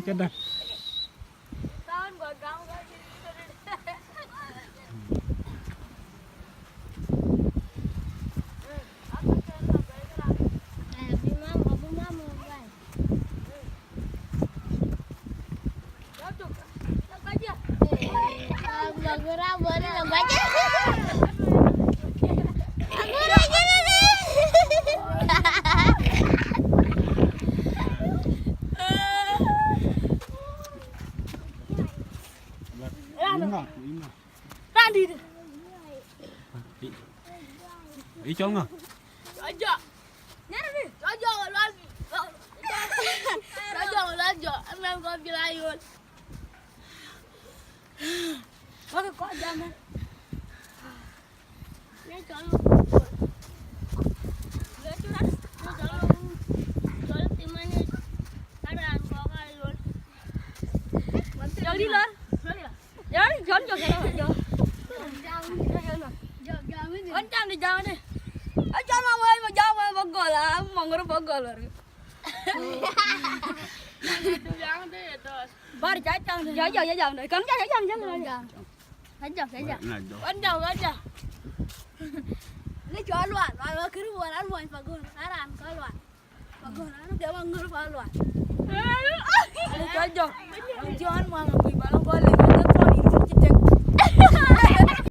Cadang. Đi chong à? Raja. Nyari nih. Raja lagi. Raja. Emang kau bilayun. Pakai kok jaman. Ini jalan. Lihat curang. Jalan timanya. Ada kau kayun. Jadi lah. Jadi jalan jalan. Con trăm thì chào đi. Ở cho mà ơi mà cho mà gọi là mong nó bơ gọi rồi. Ba đi trái chân. Giờ này cấm trái chân chứ rồi. Thấy chưa? Anh chào. Lấy cho loạn, mà cứ buồn ăn buồn và gọi nó làm coi loạn. Và gọi nó kiểu mà người phải loạn. Cho anh ăn mà bị